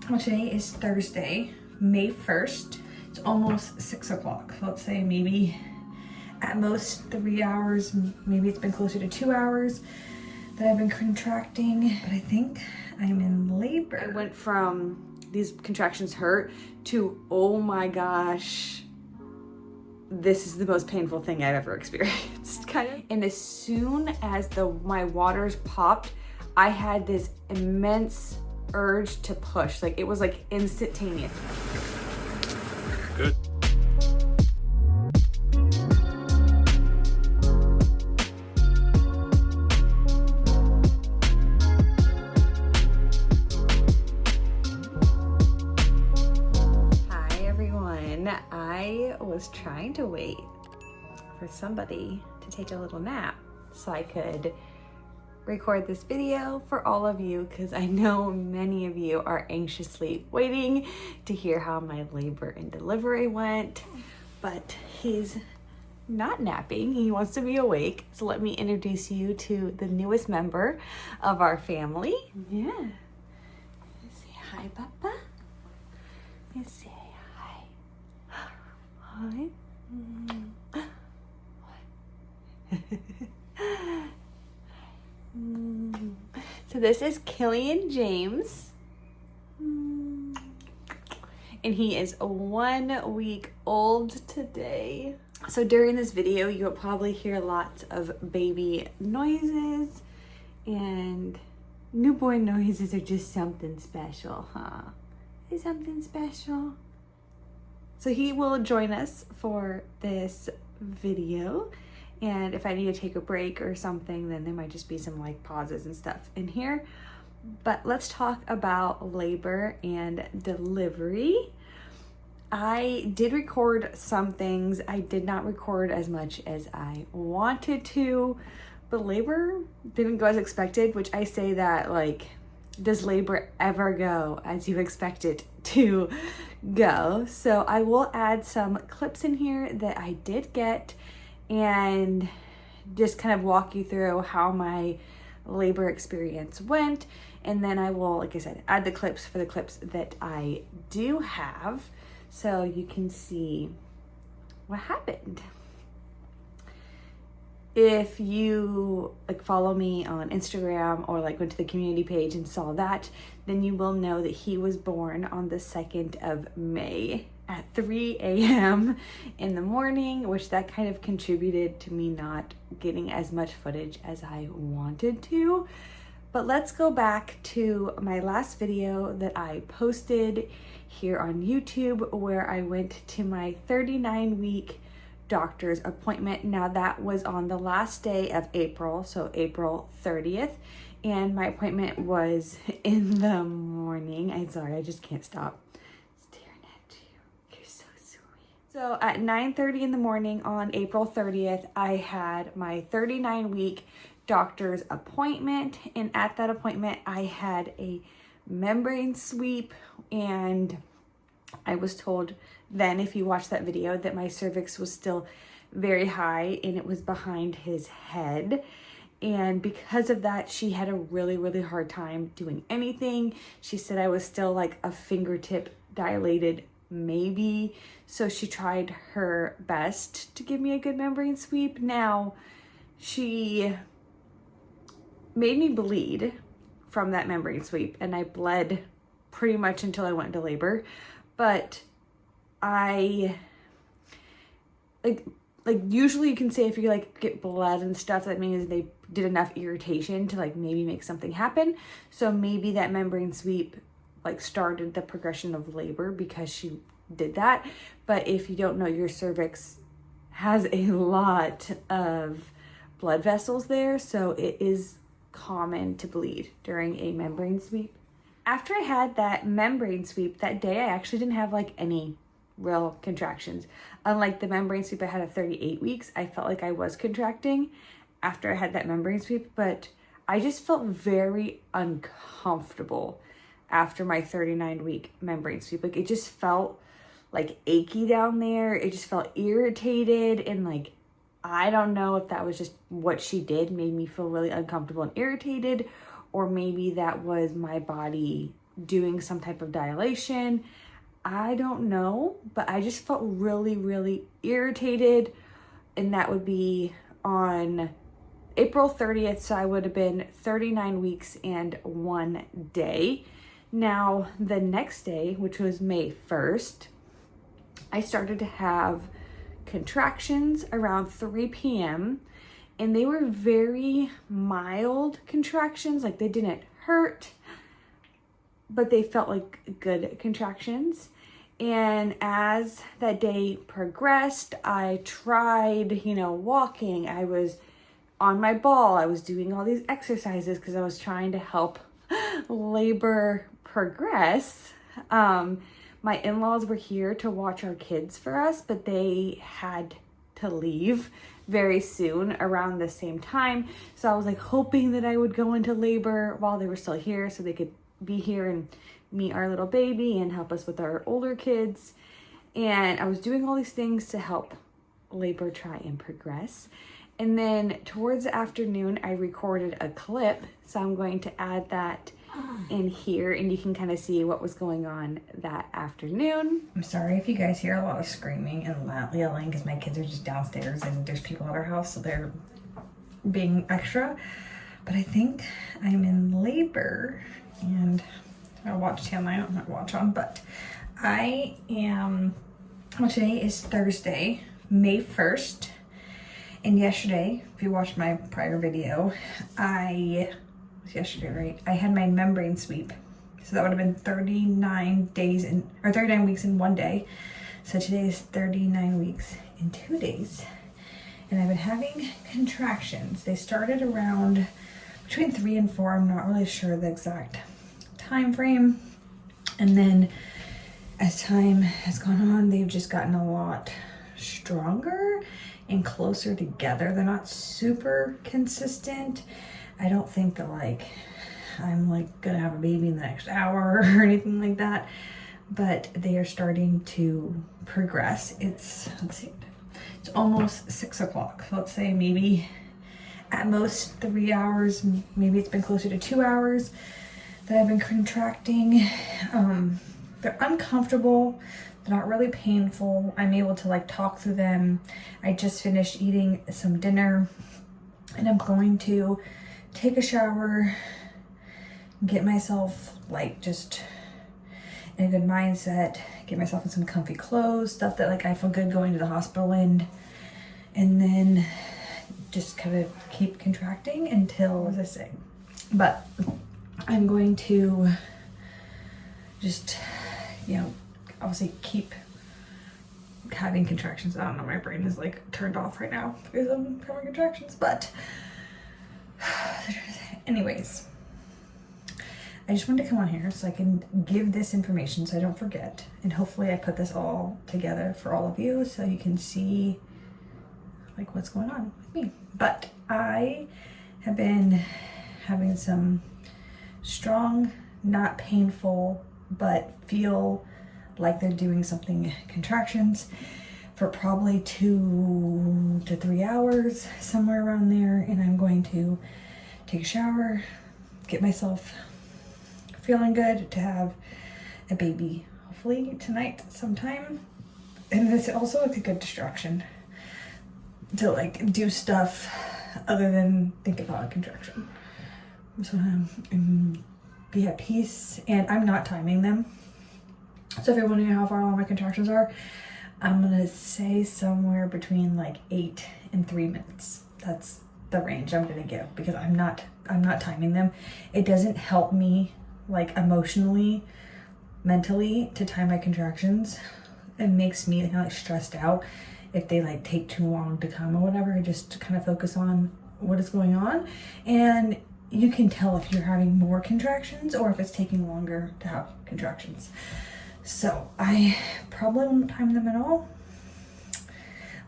Well, today is Thursday, May 1st. It's almost 6 o'clock. Let's say maybe at most 3 hours, maybe it's been closer to 2 hours that I've been contracting, but I think I'm in labor. I went from these contractions hurt to, oh my gosh, this is the most painful thing I've ever experienced, kind of. And as soon as my waters popped, I had this immense urge to push. Like, it was like instantaneous. Good. Hi everyone. I was trying to wait for somebody to take a little nap so I could record this video for all of you, because I know many of you are anxiously waiting to hear how my labor and delivery went, but he's not napping. He wants to be awake. So let me introduce you to the newest member of our family. Yeah. Say hi, Papa. Say hi. Hi. So this is Killian James, and he is 1 week old today. So during this video, you'll probably hear lots of baby noises, and newborn noises are just something special, huh? Is something special? So he will join us for this video. And if I need to take a break or something, then there might just be some like pauses and stuff in here. But let's talk about labor and delivery. I did record some things. I did not record as much as I wanted to, but labor didn't go as expected, which I say that like, does labor ever go as you expect it to go? So I will add some clips in here that I did get and just kind of walk you through how my labor experience went. And then I will, like I said, add the clips for the clips that I do have so you can see what happened. If you like follow me on Instagram or like went to the community page and saw that, then you will know that he was born on the 2nd of May at 3 a.m. in the morning, which that kind of contributed to me not getting as much footage as I wanted to. But let's go back to my last video that I posted here on YouTube, where I went to my 39-week doctor's appointment. Now that was on the last day of April, so April 30th, and my appointment was in the morning. I'm sorry, I just can't stop staring at you. You're so sweet. So at 9:30 in the morning on April 30th, I had my 39-week doctor's appointment, and at that appointment I had a membrane sweep, and I was told then, if you watch that video, that my cervix was still very high and it was behind his head. And because of that, she had a really hard time doing anything. She said I was still like a fingertip dilated, maybe. So she tried her best to give me a good membrane sweep. Now, she made me bleed from that membrane sweep, and I bled pretty much until I went into labor. But I like usually you can say if you like get blood and stuff, that means they did enough irritation to like maybe make something happen. So maybe that membrane sweep like started the progression of labor because she did that. But if you don't know, your cervix has a lot of blood vessels there, so it is common to bleed during a membrane sweep. After I had that membrane sweep that day, I actually didn't have like any real contractions. Unlike the membrane sweep I had at 38 weeks, I felt like I was contracting after I had that membrane sweep, but I just felt very uncomfortable after my 39-week membrane sweep. Like, it just felt like achy down there. It just felt irritated, and like, I don't know if that was just what she did, made me feel really uncomfortable and irritated, or maybe that was my body doing some type of dilation. I don't know, but I just felt really, really irritated. And that would be on April 30th. So I would have been 39 weeks and 1 day. Now, the next day, which was May 1st, I started to have contractions around 3 p.m. and they were very mild contractions. Like, they didn't hurt, but they felt like good contractions. And as that day progressed, I tried, walking. I was on my ball. I was doing all these exercises because I was trying to help labor progress. My in-laws were here to watch our kids for us, but they had to leave very soon around the same time. So I was like hoping that I would go into labor while they were still here so they could be here and meet our little baby and help us with our older kids. And I was doing all these things to help labor try and progress. And then towards the afternoon, I recorded a clip. So I'm going to add that in here and you can kind of see what was going on that afternoon. I'm sorry if you guys hear a lot of screaming and loud yelling because my kids are just downstairs and there's people at our house, so they're being extra. But I think I'm in labor and I watched him. I don't have my watch on, but I am, well, today is Thursday, May 1st. And yesterday, if you watched my prior video, yesterday, right? I had my membrane sweep. So that would have been 39 weeks in 1 day. So today is 39 weeks in 2 days. And I've been having contractions. They started around between 3 and 4. I'm not really sure the exact time frame. And then as time has gone on, they've just gotten a lot stronger and closer together. They're not super consistent. I don't think that I'm gonna have a baby in the next hour or anything like that, but they are starting to progress. It's almost 6 o'clock. So let's say maybe at most 3 hours, maybe it's been closer to 2 hours that I've been contracting. They're uncomfortable. They're not really painful. I'm able to talk through them. I just finished eating some dinner and I'm going to take a shower, get myself just in a good mindset, get myself in some comfy clothes, stuff that I feel good going to the hospital in, and then just kind of keep contracting until, as I say. But I'm going to just, obviously keep having contractions. I don't know, my brain is turned off right now because I'm having contractions, but anyways, I just wanted to come on here so I can give this information so I don't forget, and hopefully I put this all together for all of you so you can see what's going on with me. But I have been having some strong, not painful, but feel like they're doing something contractions for probably 2 to 3 hours, somewhere around there. And I'm going to take a shower, get myself feeling good to have a baby, hopefully tonight sometime. And it's also a good distraction to do stuff other than think about a contraction. So be at peace, and I'm not timing them. So if you're wondering how far along my contractions are, I'm gonna say somewhere between 8 and 3 minutes. That's the range I'm gonna give because I'm not timing them. It doesn't help me emotionally, mentally to time my contractions. It makes me kind of stressed out if they take too long to come or whatever. I just kind of focus on what is going on, and you can tell if you're having more contractions or if it's taking longer to have contractions. So I probably won't time them at all.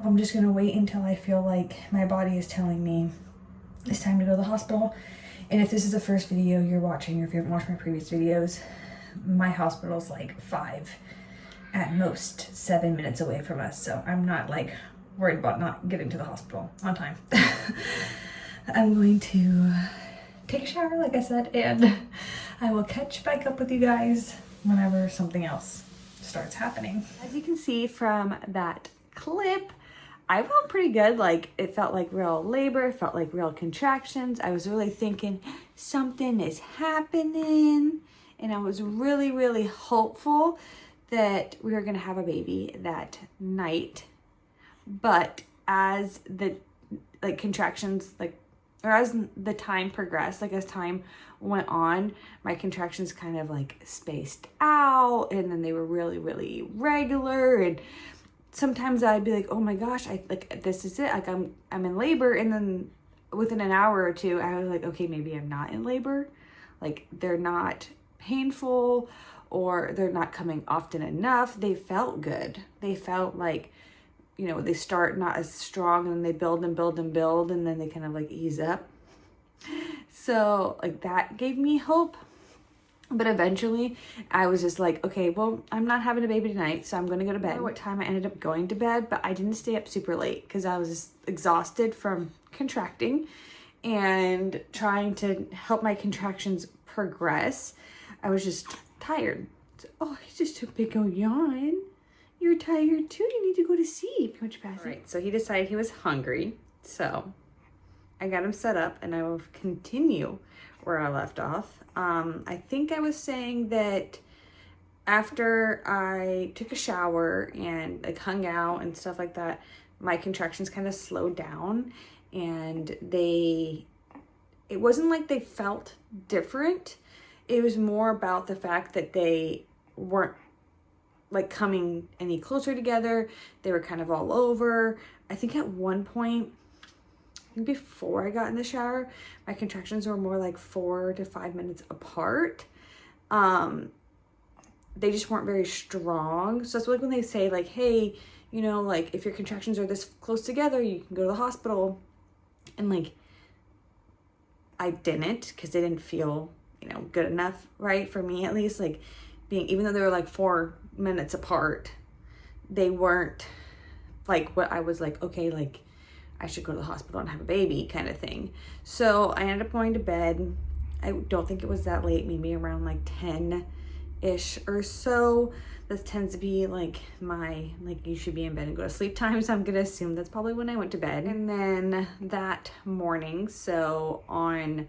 I'm just gonna wait until I feel like my body is telling me it's time to go to the hospital. And if this is the first video you're watching, or if you haven't watched my previous videos, my hospital's 5, at most 7 minutes away from us. So I'm not worried about not getting to the hospital on time. I'm going to take a shower, like I said, and I will catch back up with you guys whenever something else starts happening. As you can see from that clip, I felt pretty good. Like, it felt like real labor, felt like real contractions. I was really thinking something is happening, and I was really, really hopeful that we were gonna have a baby that night. But as the contractions, or as the time progressed, as time went on, my contractions kind of spaced out, and then they were really, really regular. And sometimes I'd be like, oh my gosh, this is it. I'm in labor. And then within an hour or two, I was like, okay, maybe I'm not in labor. They're not painful, or they're not coming often enough. They felt good. They felt like, they start not as strong, and then they build and build and build, and then they kind of ease up. So that gave me hope. But eventually I was just like, okay, well, I'm not having a baby tonight, so I'm going to go to bed. I don't know what time I ended up going to bed, but I didn't stay up super late because I was just exhausted from contracting and trying to help my contractions progress. I was just tired. So, oh, I just took a big old yawn. You're tired too. You need to go to sleep, Coach Bassett. All right, so he decided he was hungry. So I got him set up, and I will continue where I left off. I think I was saying that after I took a shower and hung out and stuff like that, my contractions kind of slowed down, and it wasn't like they felt different. It was more about the fact that they weren't coming any closer together. They were kind of all over. I think at one point, before I got in the shower, my contractions were more 4 to 5 minutes apart. They just weren't very strong. So it's when they say hey, if your contractions are this close together, you can go to the hospital. And I didn't, because they didn't feel, good enough, right? For me, at least, even though they were 4 minutes apart, they weren't what I was okay, I should go to the hospital and have a baby kind of thing. So I ended up going to bed. I don't think it was that late, maybe around 10-ish or so. This tends to be my, you should be in bed and go to sleep time. So I'm going to assume that's probably when I went to bed. And then that morning, so on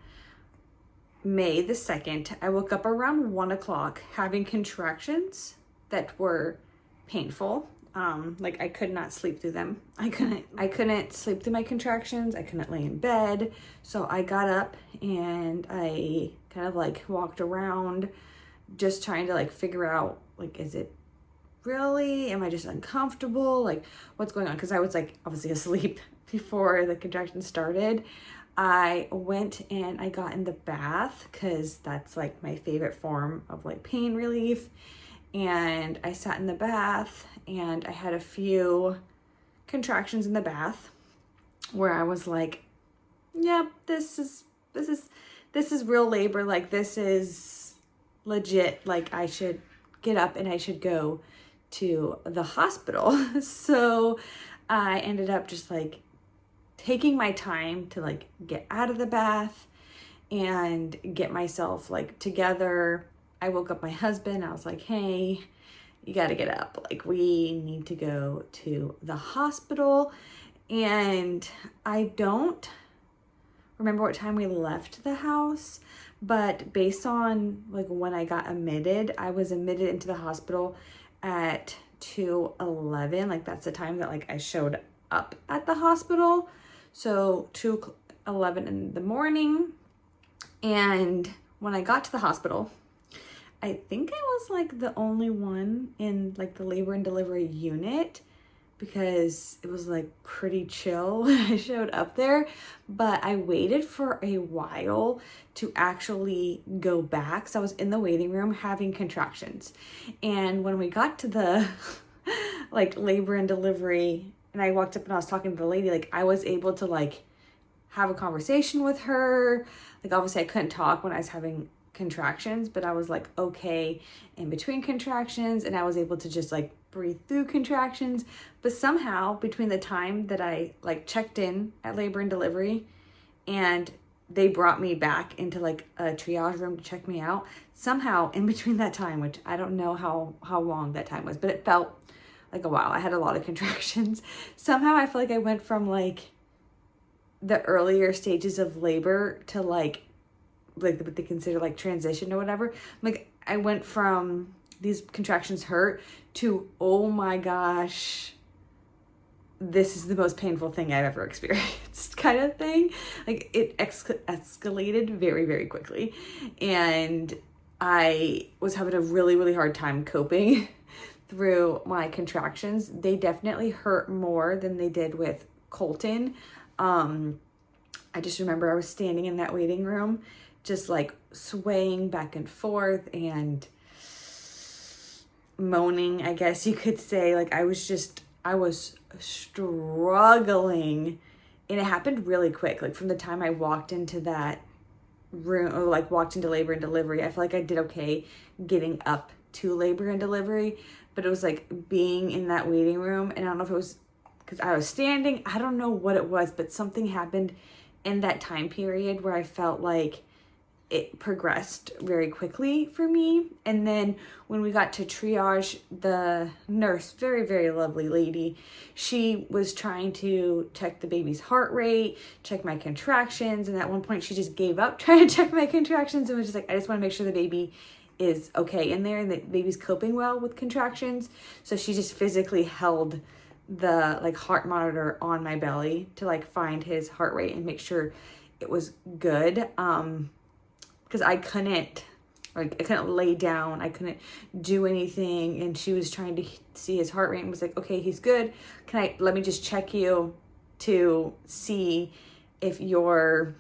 May the 2nd, I woke up around 1 o'clock having contractions that were painful. I could not sleep through them. I couldn't sleep through my contractions. I couldn't lay in bed. So I got up and I kind of walked around, just trying to figure out, is it really, am I just uncomfortable? What's going on? Cause I was obviously asleep before the contractions started. I went and I got in the bath, cause that's my favorite form of pain relief. And I sat in the bath, and I had a few contractions in the bath where I was yeah, this is real labor. This is legit. I should get up and I should go to the hospital. So I ended up just taking my time to get out of the bath and get myself together. I woke up my husband. I was like, hey, you got to get up. We need to go to the hospital. And I don't remember what time we left the house, but based on when I got admitted, I was admitted into the hospital at 2:11. That's the time that I showed up at the hospital. So 2:11 in the morning. And when I got to the hospital, I think I was the only one in the labor and delivery unit, because it was pretty chill when I showed up there. But I waited for a while to actually go back. So I was in the waiting room having contractions. And when we got to the labor and delivery, and I walked up and I was talking to the lady, I was able to have a conversation with her. Obviously I couldn't talk when I was having contractions, but I was okay in between contractions, and I was able to just breathe through contractions. But somehow between the time that I checked in at labor and delivery and they brought me back into like a triage room to check me out. Somehow in between that time, which I don't know how long that time was, but it felt like a while. I had a lot of contractions. Somehow I feel like I went from like the earlier stages of labor to like what they consider like transition or whatever. Like I went from these contractions hurt to, oh my gosh, this is the most painful thing I've ever experienced kind of thing. Like it escalated very, very quickly. And I was having a really, really hard time coping through my contractions. They definitely hurt more than they did with Colton. I just remember I was standing in that waiting room, just like swaying back and forth and moaning, I guess you could say. Like I was struggling, and it happened really quick. Like from the time I walked into that room, or like walked into labor and delivery, I feel like I did okay getting up to labor and delivery, but it was like being in that waiting room, and I don't know if it was because I was standing, I don't know what it was, but something happened in that time period where I felt like it progressed very quickly for me. And then when we got to triage, the nurse, very, very lovely lady, she was trying to check the baby's heart rate, check my contractions. And at one point she just gave up trying to check my contractions and was just like, I just want to make sure the baby is okay in there and the baby's coping well with contractions. So she just physically held the like heart monitor on my belly to like find his heart rate and make sure it was good. Because I couldn't lay down, I couldn't do anything, and she was trying to see his heart rate and was like, okay, he's good. Let me just check you to see if you're,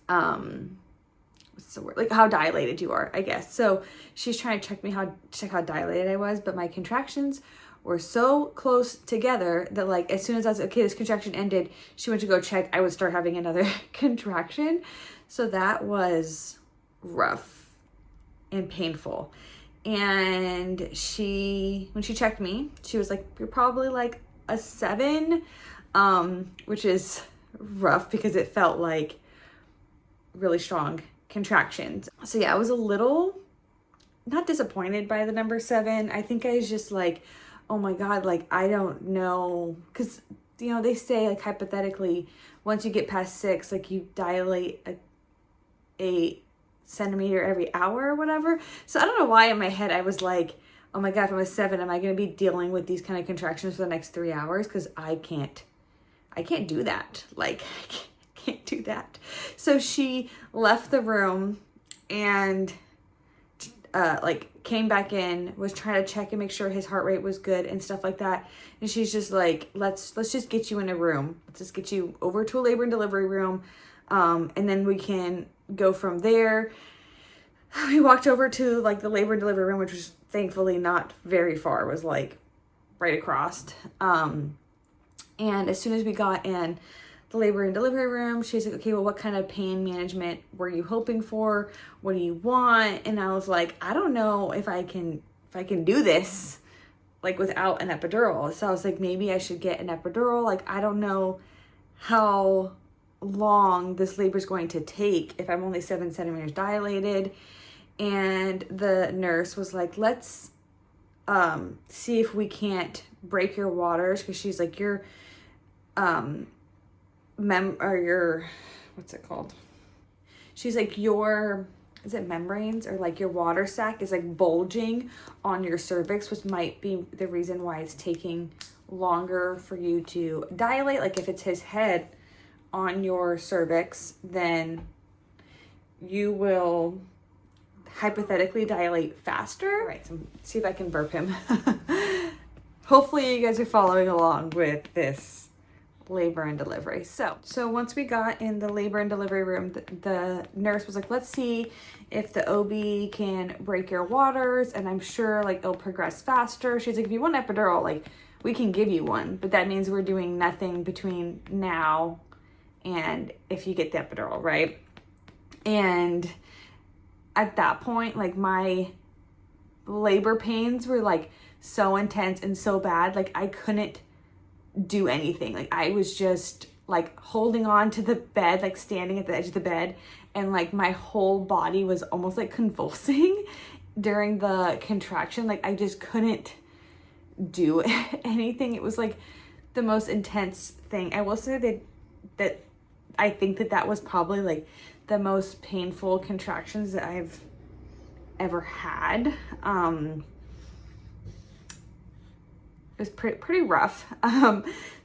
what's the word? Like how dilated you are, I guess. So she's trying to check how dilated I was, but my contractions were so close together that like, as soon as I was, okay, this contraction ended, she went to go check, I would start having another contraction. So that was rough and painful. And when she checked me, she was like, you're probably like a 7, which is rough because it felt like really strong contractions. So yeah, I was a little not disappointed by the number 7. I think I was just like, oh my God, like, I don't know. Cause you know, they say like hypothetically, once you get past 6, like you dilate a centimeter every hour or whatever. So I don't know why in my head I was like, oh my God, if I'm a 7, am I going to be dealing with these kind of contractions for the next 3 hours? Cause I can't do that. Like I can't do that. So she left the room and like came back in, was trying to check and make sure his heart rate was good and stuff like that. And she's just like, let's just get you in a room. Let's just get you over to a labor and delivery room. And then we can go from there. We walked over to like the labor and delivery room, which was thankfully not very far. It was like right across. And as soon as we got in the labor and delivery room, she's like, okay, well, what kind of pain management were you hoping for? What do you want? And I was like, I don't know if I can do this like without an epidural. So I was like, maybe I should get an epidural. Like, I don't know how long this labor is going to take if I'm only 7 centimeters dilated. And the nurse was like, let's see if we can't break your waters, because she's like, your what's it called? She's like, is it membranes, or like your water sac is like bulging on your cervix, which might be the reason why it's taking longer for you to dilate. Like if it's his head on your cervix, then you will hypothetically dilate faster. All right, so see if I can burp him. Hopefully you guys are following along with this labor and delivery. So once we got in the labor and delivery room, the nurse was like, let's see if the OB can break your waters, and I'm sure like it'll progress faster. She's like, if you want an epidural, like we can give you one, but that means we're doing nothing between now and if you get the epidural, right? And at that point, like my labor pains were like so intense and so bad, like I couldn't do anything. Like I was just like holding on to the bed, like standing at the edge of the bed, and like my whole body was almost like convulsing during the contraction. Like I just couldn't do anything. It was like the most intense thing. I will say that I think that was probably like the most painful contractions that I've ever had. It was pretty rough.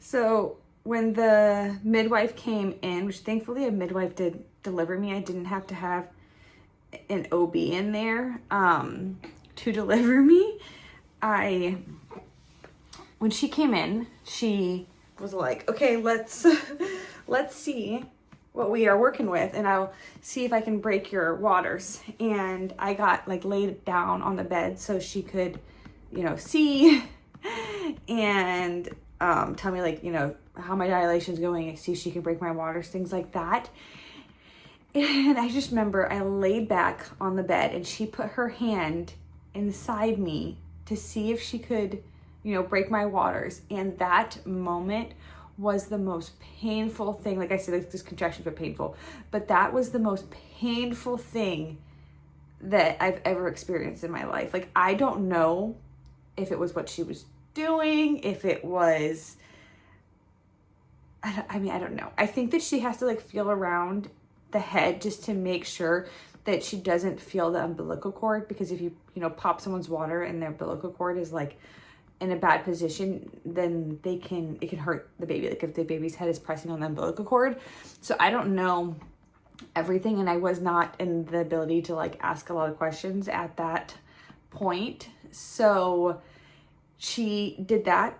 So when the midwife came in, which thankfully a midwife did deliver me, I didn't have to have an OB in there to deliver me. When she came in, she was like, okay, let's see what we are working with, and I'll see if I can break your waters. And I got like laid down on the bed so she could, see and tell me like, how my dilation's going, and see if she can break my waters, things like that. And I just remember I laid back on the bed and she put her hand inside me to see if she could, break my waters. And that moment was the most painful thing. Like I said, like, these contractions were painful, but that was the most painful thing that I've ever experienced in my life. Like, I don't know if it was what she was doing, if it was, I don't know. I think that she has to like feel around the head just to make sure that she doesn't feel the umbilical cord, because if you pop someone's water and their umbilical cord is like in a bad position, then it can hurt the baby, like if the baby's head is pressing on the umbilical cord. So I don't know everything, and I was not in the ability to like ask a lot of questions at that point. So she did that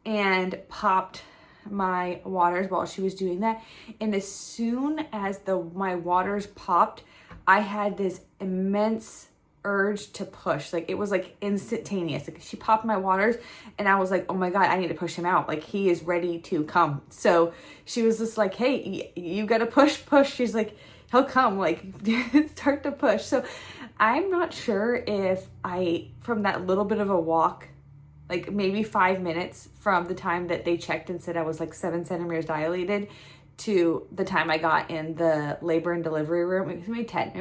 and popped my waters while she was doing that. And as soon as my waters popped, I had this immense urge to push. Like it was like instantaneous. Like she popped my waters and I was like, oh my God, I need to push him out. Like he is ready to come. So she was just like, hey, you gotta push. She's like, he'll come, like start to push. So I'm not sure if from that little bit of a walk, like maybe 5 minutes from the time that they checked and said I was like 7 centimeters dilated to the time I got in the labor and delivery room, maybe 10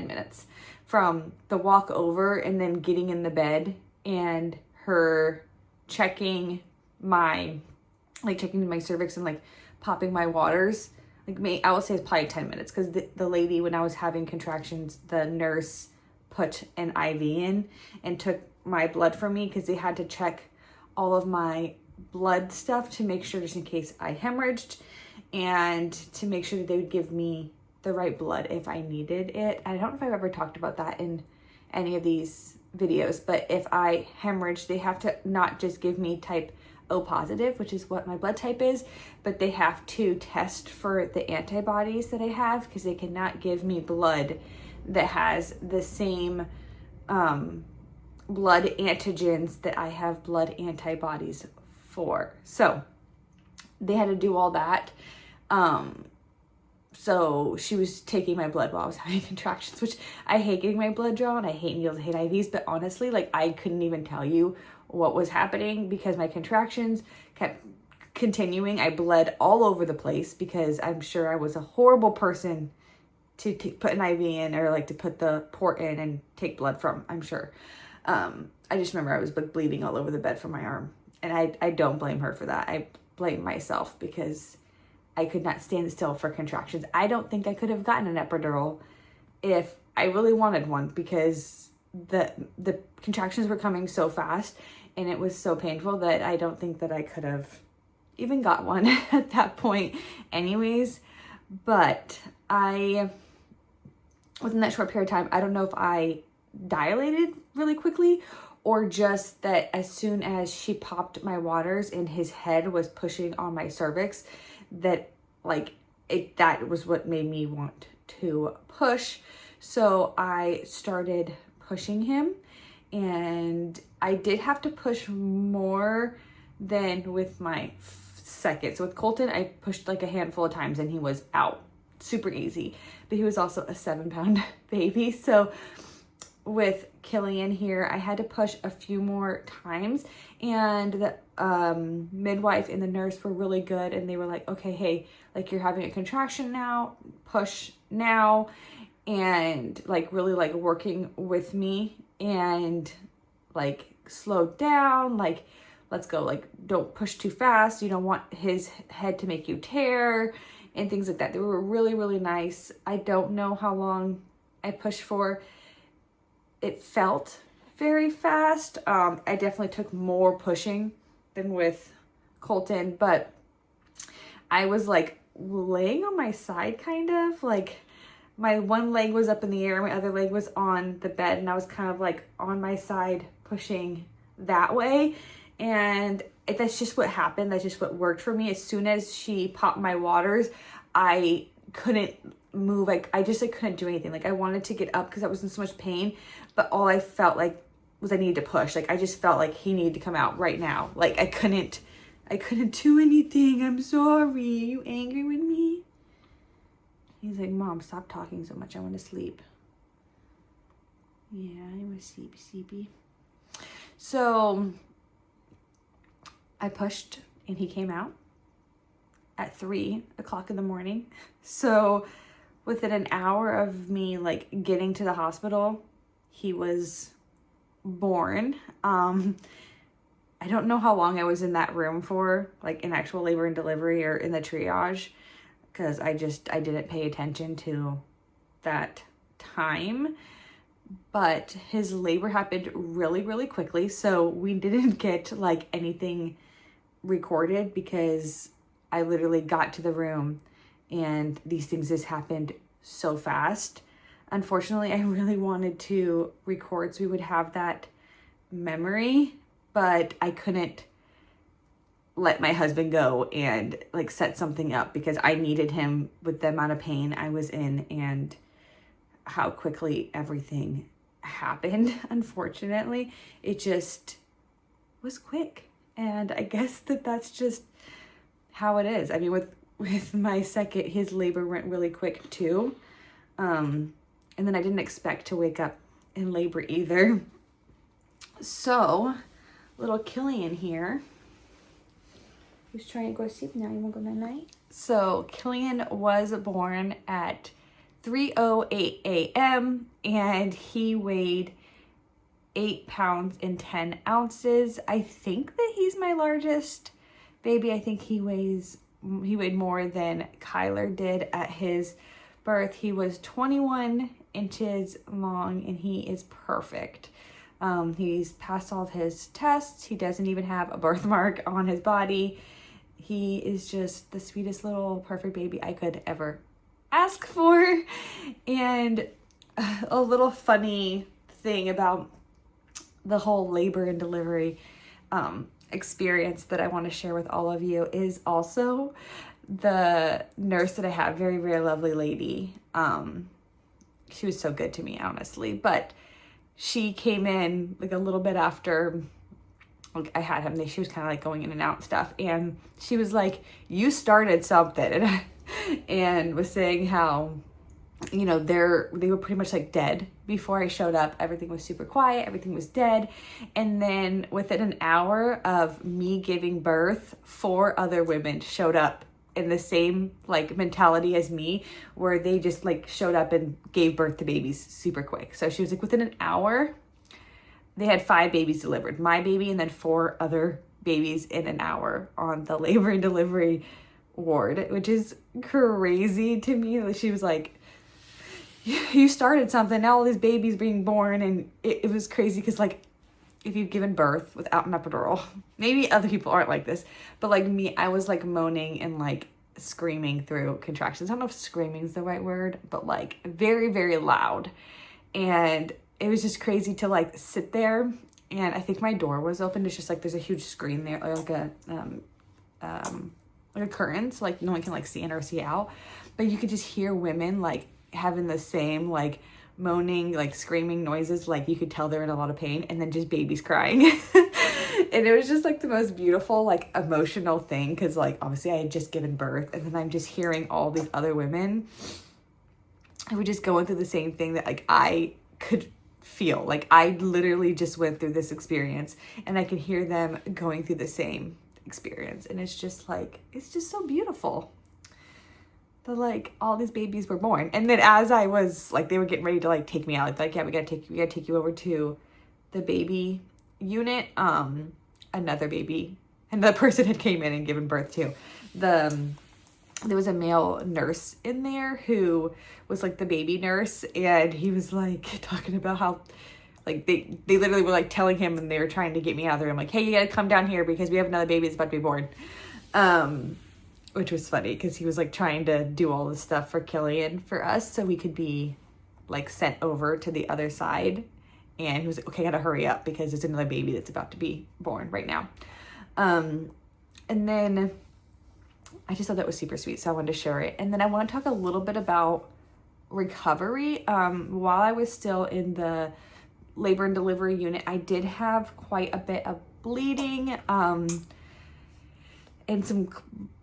minutes from the walk over and then getting in the bed and her checking my cervix and like popping my waters. Like I will say it's probably 10 minutes, because the lady, when I was having contractions, the nurse put an IV in and took my blood from me, because they had to check all of my blood stuff to make sure, just in case I hemorrhaged, and to make sure that they would give me the right blood if I needed it. I don't know if I've ever talked about that in any of these videos, but if I hemorrhage, they have to not just give me type O positive, which is what my blood type is, but they have to test for the antibodies that I have, because they cannot give me blood that has the same blood antigens that I have blood antibodies for. So they had to do all that. So she was taking my blood while I was having contractions, which I hate getting my blood drawn. I hate needles, I hate IVs, but honestly, like I couldn't even tell you what was happening because my contractions kept continuing. I bled all over the place because I'm sure I was a horrible person to put an IV in, or like to put the port in and take blood from, I'm sure. I just remember I was like bleeding all over the bed from my arm, and I don't blame her for that. I blame myself because I could not stand still for contractions. I don't think I could have gotten an epidural if I really wanted one, because the contractions were coming so fast and it was so painful that I don't think that I could have even got one at that point anyways. But within that short period of time, I don't know if I dilated really quickly, or just that as soon as she popped my waters and his head was pushing on my cervix, that that was what made me want to push. So I started pushing him, and I did have to push more than with my second. So with Colton, I pushed like a handful of times and he was out super easy, but he was also a 7-pound baby. So with Killian here, I had to push a few more times, and the midwife and the nurse were really good, and they were like, okay, hey, like you're having a contraction now, push now, and like really like working with me and like slow down, like let's go, like don't push too fast, you don't want his head to make you tear and things like that. They were really, really nice. I don't know how long I pushed for. It felt very fast. I definitely took more pushing than with Colton, but I was like laying on my side, kind of like my one leg was up in the air, my other leg was on the bed, and I was kind of like on my side pushing that way. And that's just what happened. That's just what worked for me. As soon as she popped my waters, I couldn't move. Like I couldn't do anything. Like I wanted to get up because I was in so much pain, but all I felt like was I needed to push. Like I just felt like he needed to come out right now. Like I couldn't do anything. I'm sorry. Are you angry with me? He's like, Mom, stop talking so much. I want to sleep. Yeah, I was sleepy. So I pushed and he came out at 3 o'clock in the morning. So within an hour of me like getting to the hospital, he was born. I don't know how long I was in that room for, like in actual labor and delivery or in the triage, because I didn't pay attention to that time. But his labor happened really, really quickly. So we didn't get like anything recorded because I literally got to the room and these things just happened so fast. Unfortunately, I really wanted to record so we would have that memory, but I couldn't let my husband go and like set something up because I needed him with the amount of pain I was in and how quickly everything happened. Unfortunately, it just was quick. And I guess that's just how it is. I mean, with my second, his labor went really quick too. And then I didn't expect to wake up in labor either. So, little Killian here, who's trying to go to sleep now. You want to go night-night? So, Killian was born at 3:08 a.m. and he weighed 8 pounds and 10 ounces. I think that he's my largest baby. I think he weighed more than Kyler did at his birth. He was 21 inches long and he is perfect. He's passed all of his tests. He doesn't even have a birthmark on his body. He is just the sweetest little perfect baby I could ever ask for. And a little funny thing about the whole labor and delivery experience that I want to share with all of you is also the nurse that I have, very, very lovely lady. She was so good to me, honestly, but she came in like a little bit after like I had him. She was kind of like going in and out and stuff, and she was like, you started something, and was saying how, you know, they were pretty much like dead before I showed up. Everything was super quiet, everything was dead. And then within an hour of me giving birth, 4 other women showed up in the same like mentality as me, where they just like showed up and gave birth to babies super quick. So she was like, within an hour they had 5 babies delivered, my baby and then 4 other babies in an hour on the labor and delivery ward, which is crazy to me. She was like, you started something, now all these babies being born. And it was crazy because like if you've given birth without an epidural, maybe other people aren't like this, but like me, I was like moaning and like screaming through contractions. I don't know if screaming is the right word, but like very, very loud. And it was just crazy to like sit there, and I think my door was open. It's just like there's a huge screen there, like a curtain, so like no one can like see in or see out, but you could just hear women like having the same like moaning, like screaming noises, like you could tell they're in a lot of pain, and then just babies crying. And it was just like the most beautiful like emotional thing, because like obviously I had just given birth, and then I'm just hearing all these other women who were just going through the same thing that like I could feel. Like I literally just went through this experience and I could hear them going through the same experience. And it's just so beautiful that like all these babies were born. And then as I was like, they were getting ready to like take me out, like, yeah, we gotta take you over to the baby unit. Another person had came in and given birth to there was a male nurse in there who was like the baby nurse, and he was like talking about how like they literally were like telling him, and they were trying to get me out of there. I'm like, hey, you gotta come down here because we have another baby that's about to be born. Which was funny because he was like trying to do all this stuff for Killian for us so we could be like sent over to the other side. And he was like, okay, I gotta hurry up because there's another baby that's about to be born right now. And then I just thought that was super sweet, so I wanted to share it. And then I want to talk a little bit about recovery. While I was still in the labor and delivery unit, I did have quite a bit of bleeding and some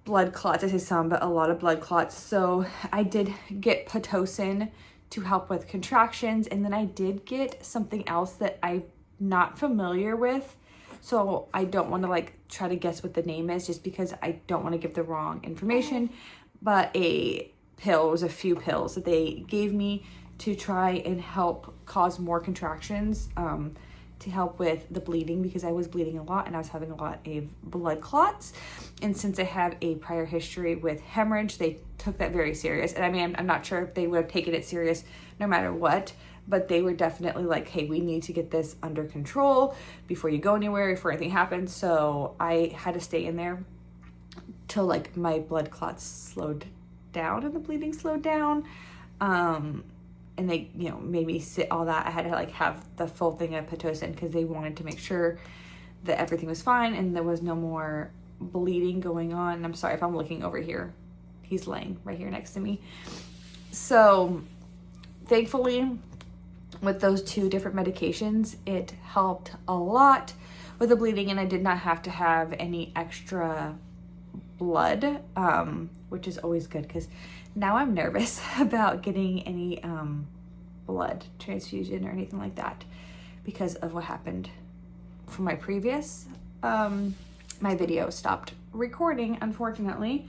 blood clots. I say some, but a lot of blood clots. So I did get Pitocin to help with contractions, and then I did get something else that I'm not familiar with. So I don't want to like try to guess what the name is just because I don't want to give the wrong information, but a few pills that they gave me to try and help cause more contractions, to help with the bleeding because I was bleeding a lot and I was having a lot of blood clots. And since I have a prior history with hemorrhage, they took that very serious. And I mean, I'm not sure if they would have taken it serious no matter what, but they were definitely like, hey, we need to get this under control before you go anywhere, before anything happens. So I had to stay in there till like my blood clots slowed down and the bleeding slowed down. And they, you know, made me sit all that. I had to like have the full thing of Pitocin because they wanted to make sure that everything was fine and there was no more bleeding going on. I'm sorry if I'm looking over here. He's laying right here next to me. So thankfully, with those 2 different medications, it helped a lot with the bleeding, and I did not have to have any extra blood, which is always good because now I'm nervous about getting any blood transfusion or anything like that because of what happened from my previous. My video stopped recording, unfortunately,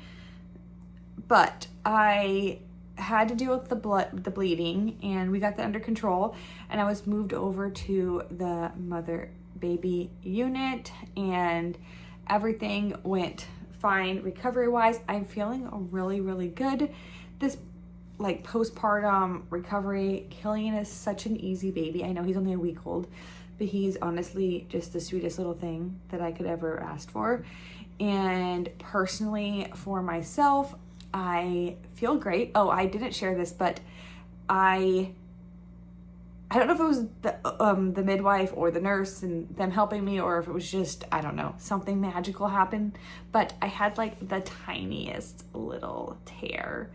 but I had to deal with the bleeding, and we got that under control, and I was moved over to the mother baby unit, and everything went fine recovery wise. I'm feeling really, really good. This like postpartum recovery, Killian is such an easy baby. I know he's only a week old, but he's honestly just the sweetest little thing that I could ever ask for. And personally, for myself, I feel great. Oh, I didn't share this, but I don't know if it was the midwife or the nurse and them helping me, or if it was just, I don't know, something magical happened, but I had like the tiniest little tear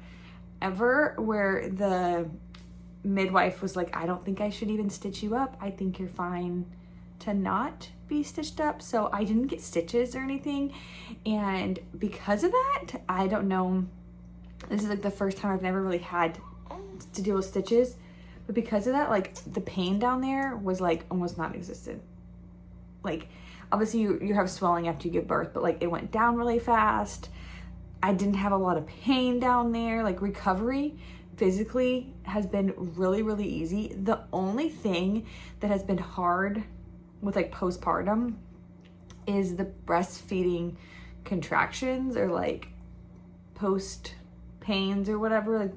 ever where the midwife was like, I don't think I should even stitch you up. I think you're fine to not be stitched up. So I didn't get stitches or anything. And because of that, I don't know, this is like the first time I've never really had to deal with stitches. But because of that, like the pain down there was like almost non-existent. Like obviously you have swelling after you give birth, but like it went down really fast. I didn't have a lot of pain down there. Like recovery physically has been really, really easy. The only thing that has been hard with like postpartum is the breastfeeding contractions or like post pains or whatever. Like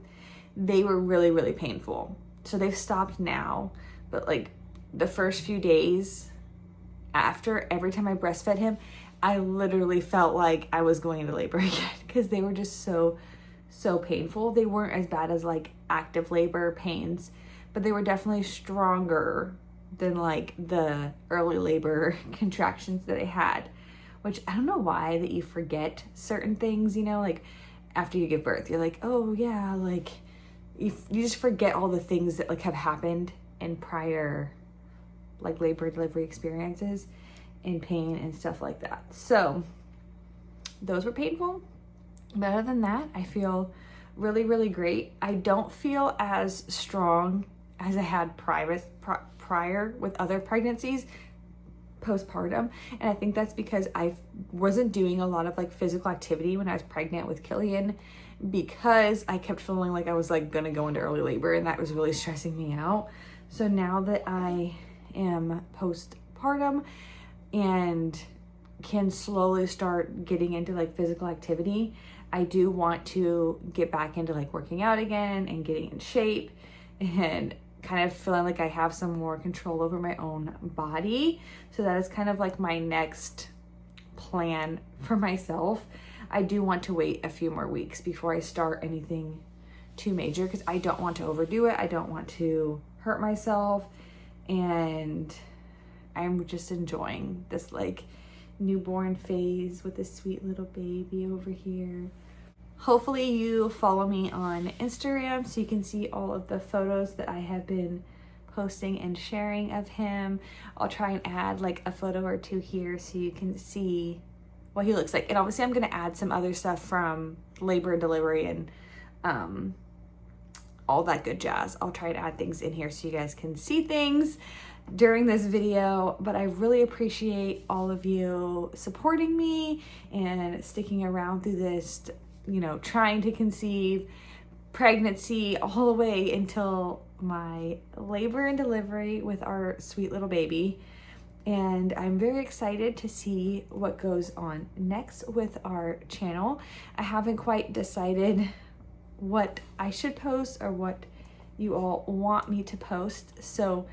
they were really, really painful. So they've stopped now, but like the first few days after, every time I breastfed him, I literally felt like I was going into labor again because they were just so painful. They weren't as bad as like active labor pains, but they were definitely stronger than like the early labor contractions that I had, which I don't know why that you forget certain things, you know, like after you give birth, you're like, oh yeah, like you just forget all the things that like have happened in prior like labor delivery experiences and pain and stuff like that. So those were painful. But other than that, I feel really, really great. I don't feel as strong as I had prior with other pregnancies postpartum, and I think that's because I wasn't doing a lot of like physical activity when I was pregnant with Killian, because I kept feeling like I was like gonna go into early labor, and that was really stressing me out. So now that I am postpartum and can slowly start getting into like physical activity, I do want to get back into like working out again and getting in shape and kind of feeling like I have some more control over my own body. So that is kind of like my next plan for myself. I do want to wait a few more weeks before I start anything too major, because I don't want to overdo it. I don't want to hurt myself, and I'm just enjoying this like newborn phase with this sweet little baby over here. Hopefully you follow me on Instagram so you can see all of the photos that I have been posting and sharing of him. I'll try and add like a photo or two here so you can see what he looks like. And obviously I'm going to add some other stuff from labor and delivery and all that good jazz. I'll try to add things in here so you guys can see things during this video. But I really appreciate all of you supporting me and sticking around through this, you know, trying to conceive, pregnancy, all the way until my labor and delivery with our sweet little baby. And I'm very excited to see what goes on next with our channel. I haven't quite decided what I should post or what you all want me to post. So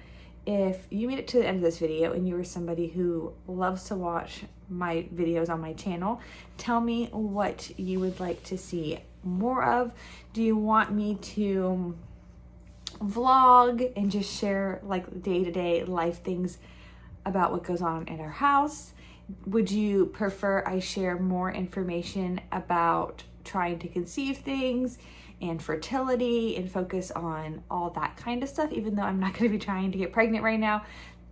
if you made it to the end of this video and you are somebody who loves to watch my videos on my channel, tell me what you would like to see more of. Do you want me to vlog and just share like day-to-day life things about what goes on in our house? Would you prefer I share more information about trying to conceive things and fertility and focus on all that kind of stuff? Even though I'm not going to be trying to get pregnant right now,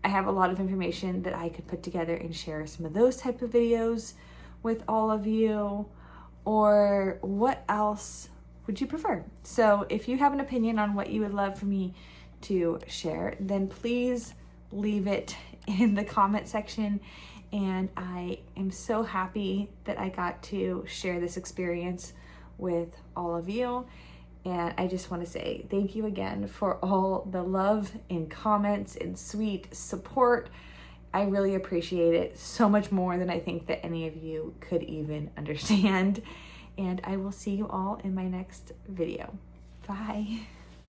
I have a lot of information that I could put together and share some of those type of videos with all of you. Or what else would you prefer? So if you have an opinion on what you would love for me to share, then please leave it in the comment section. And I am so happy that I got to share this experience with all of you. And I just want to say thank you again for all the love and comments and sweet support. I really appreciate it so much more than I think that any of you could even understand. And I will see you all in my next video. Bye.